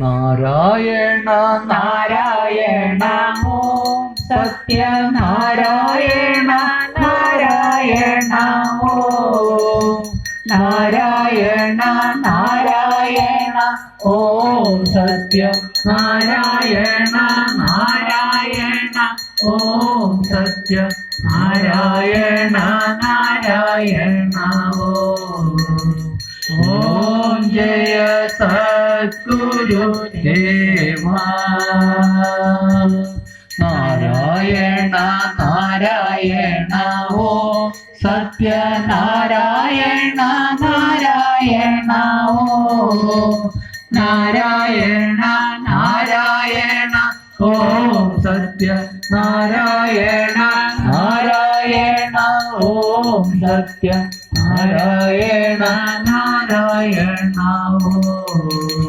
Narayana Narayana Om Satyanarayana Narayana Om Narayana Narayana Om Satyanarayana Narayana Om Satyanarayana Narayana Om Jaya സദ്ഗുരുദേവാ Narayana Narayana Om Satyanarayana Narayana Om Narayana Narayana Om Satyanarayana Narayana Om Satyanarayana Narayana Om